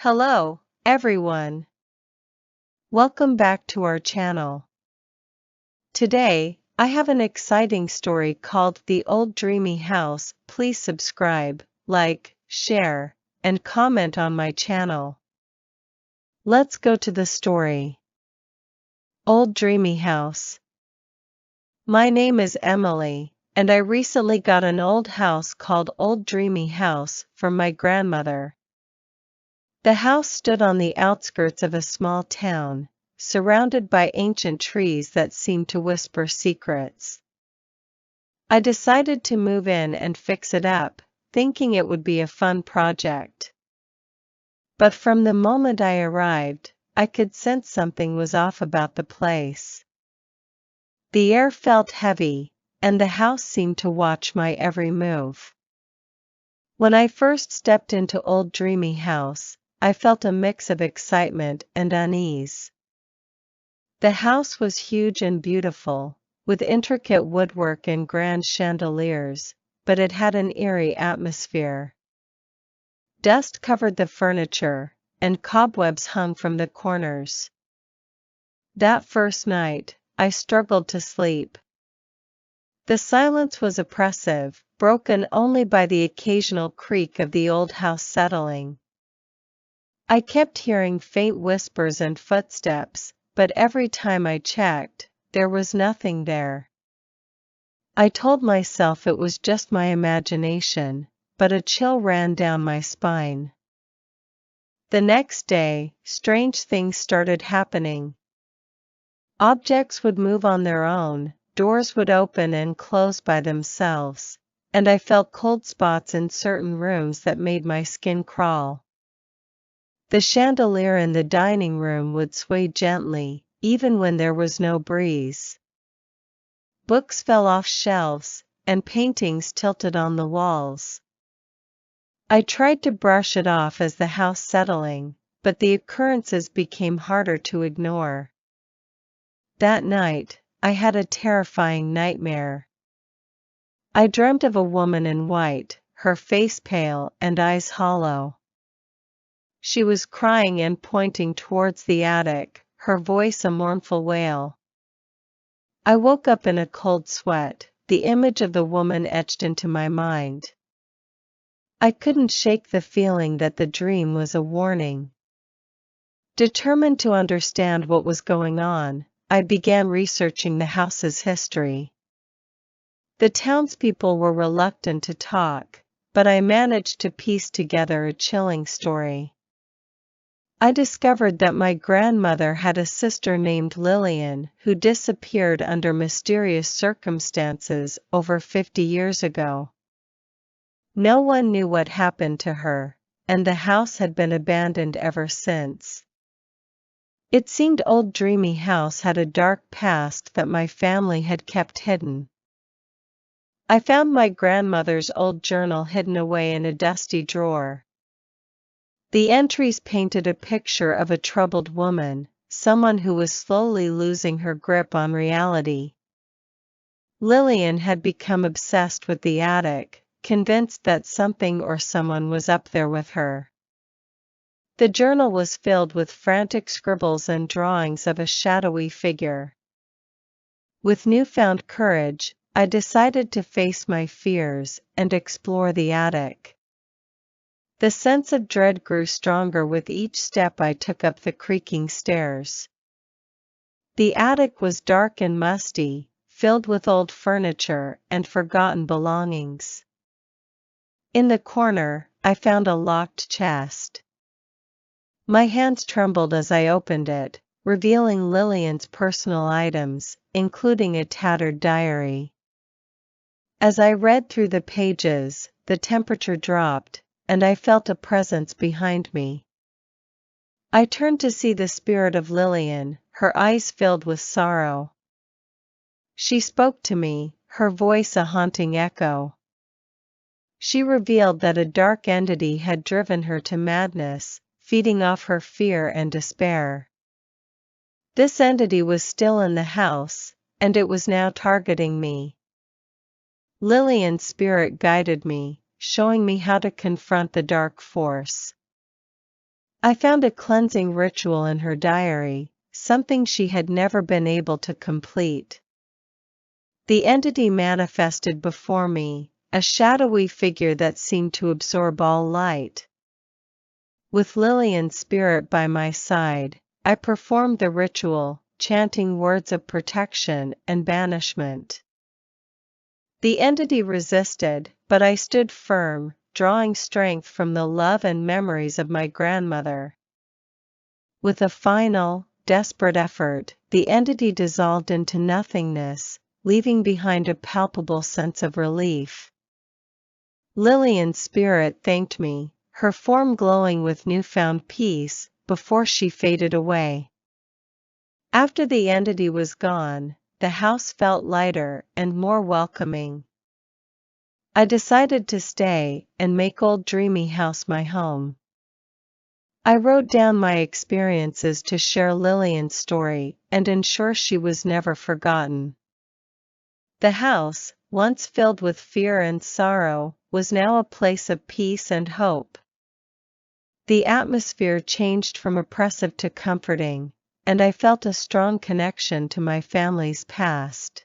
Hello, everyone. Welcome back to our channel. Today, I have an exciting story called The Old Dreamy House. Please subscribe, like, share, and comment on my channel. Let's go to the story. Old Dreamy House. My name is Emily, and I recently got an old house called Old Dreamy House from my grandmother. The house stood on the outskirts of a small town, surrounded by ancient trees that seemed to whisper secrets. I decided to move in and fix it up, thinking it would be a fun project. But from the moment I arrived, I could sense something was off about the place. The air felt heavy, and the house seemed to watch my every move. When I first stepped into Old Dreamy House, I felt a mix of excitement and unease. The house was huge and beautiful, with intricate woodwork and grand chandeliers, but it had an eerie atmosphere. Dust covered the furniture, and cobwebs hung from the corners. That first night, I struggled to sleep. The silence was oppressive, broken only by the occasional creak of the old house settling. I kept hearing faint whispers and footsteps, but every time I checked, there was nothing there. I told myself it was just my imagination, but a chill ran down my spine. The next day, strange things started happening. Objects would move on their own, doors would open and close by themselves, and I felt cold spots in certain rooms that made my skin crawl. The chandelier in the dining room would sway gently, even when there was no breeze. Books fell off shelves, and paintings tilted on the walls. I tried to brush it off as the house settling, but the occurrences became harder to ignore. That night, I had a terrifying nightmare. I dreamt of a woman in white, her face pale and eyes hollow. She was crying and pointing towards the attic, her voice a mournful wail. I woke up in a cold sweat, the image of the woman etched into my mind. I couldn't shake the feeling that the dream was a warning. Determined to understand what was going on, I began researching the house's history. The townspeople were reluctant to talk, but I managed to piece together a chilling story. I discovered that my grandmother had a sister named Lillian who disappeared under mysterious circumstances over 50 years ago. No one knew what happened to her, and the house had been abandoned ever since. It seemed Old Dreamy House had a dark past that my family had kept hidden. I found my grandmother's old journal hidden away in a dusty drawer. The entries painted a picture of a troubled woman, someone who was slowly losing her grip on reality. Lillian had become obsessed with the attic, convinced that something or someone was up there with her. The journal was filled with frantic scribbles and drawings of a shadowy figure. With newfound courage, I decided to face my fears and explore the attic. The sense of dread grew stronger with each step I took up the creaking stairs. The attic was dark and musty, filled with old furniture and forgotten belongings. In the corner, I found a locked chest. My hands trembled as I opened it, revealing Lillian's personal items, including a tattered diary. As I read through the pages, the temperature dropped, and I felt a presence behind me. I turned to see the spirit of Lillian, her eyes filled with sorrow. She spoke to me, her voice a haunting echo. She revealed that a dark entity had driven her to madness, feeding off her fear and despair. This entity was still in the house, and it was now targeting me. Lillian's spirit guided me, showing me how to confront the dark force. I found a cleansing ritual in her diary, something she had never been able to complete. The entity manifested before me, a shadowy figure that seemed to absorb all light. With Lillian's spirit by my side, I performed the ritual, chanting words of protection and banishment. The entity resisted, but I stood firm, drawing strength from the love and memories of my grandmother. With a final, desperate effort, the entity dissolved into nothingness, leaving behind a palpable sense of relief. Lillian's spirit thanked me, her form glowing with newfound peace, before she faded away. After the entity was gone, the house felt lighter and more welcoming. I decided to stay and make Old Dreamy House my home. I wrote down my experiences to share Lillian's story and ensure she was never forgotten. The house, once filled with fear and sorrow, was now a place of peace and hope. The atmosphere changed from oppressive to comforting, and I felt a strong connection to my family's past.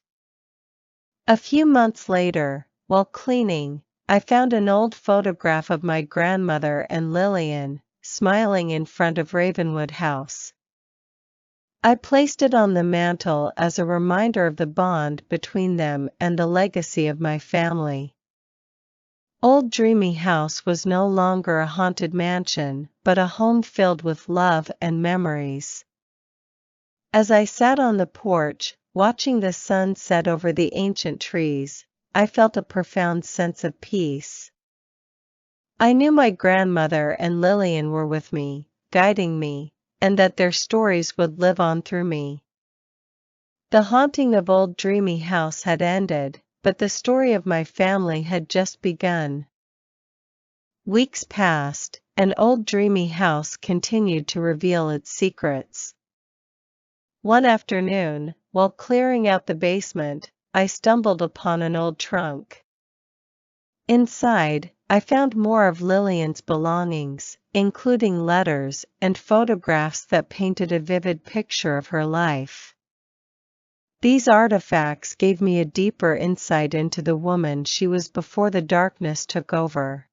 A few months later, while cleaning, I found an old photograph of my grandmother and Lillian, smiling in front of Ravenwood House. I placed it on the mantel as a reminder of the bond between them and the legacy of my family. Old Dreamy House was no longer a haunted mansion, but a home filled with love and memories. As I sat on the porch, watching the sun set over the ancient trees, I felt a profound sense of peace. I knew my grandmother and Lillian were with me, guiding me, and that their stories would live on through me. The haunting of Old Dreamy House had ended, but the story of my family had just begun. Weeks passed, and Old Dreamy House continued to reveal its secrets. One afternoon, while clearing out the basement, I stumbled upon an old trunk. Inside, I found more of Lillian's belongings, including letters and photographs that painted a vivid picture of her life. These artifacts gave me a deeper insight into the woman she was before the darkness took over.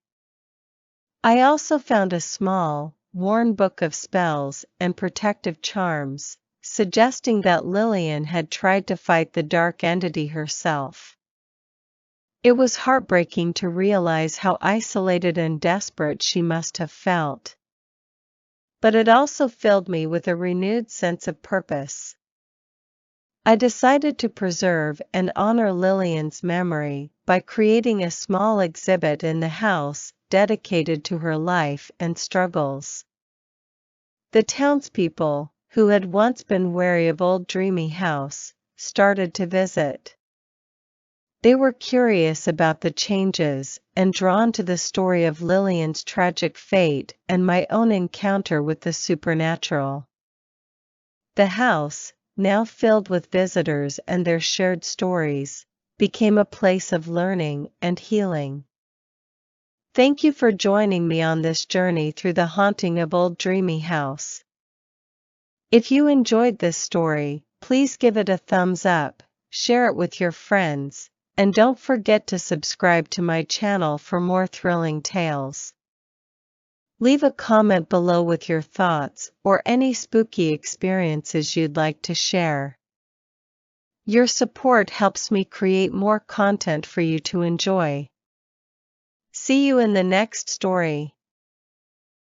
I also found a small, worn book of spells and protective charms, suggesting that Lillian had tried to fight the dark entity herself. It was heartbreaking to realize how isolated and desperate she must have felt. But it also filled me with a renewed sense of purpose. I decided to preserve and honor Lillian's memory by creating a small exhibit in the house dedicated to her life and struggles. The townspeople, who had once been wary of Old Dreamy House, started to visit. They were curious about the changes and drawn to the story of Lillian's tragic fate and my own encounter with the supernatural. The house, now filled with visitors and their shared stories, became a place of learning and healing. Thank you for joining me on this journey through the haunting of Old Dreamy House. If you enjoyed this story, please give it a thumbs up, share it with your friends, and don't forget to subscribe to my channel for more thrilling tales. Leave a comment below with your thoughts or any spooky experiences you'd like to share. Your support helps me create more content for you to enjoy. See you in the next story.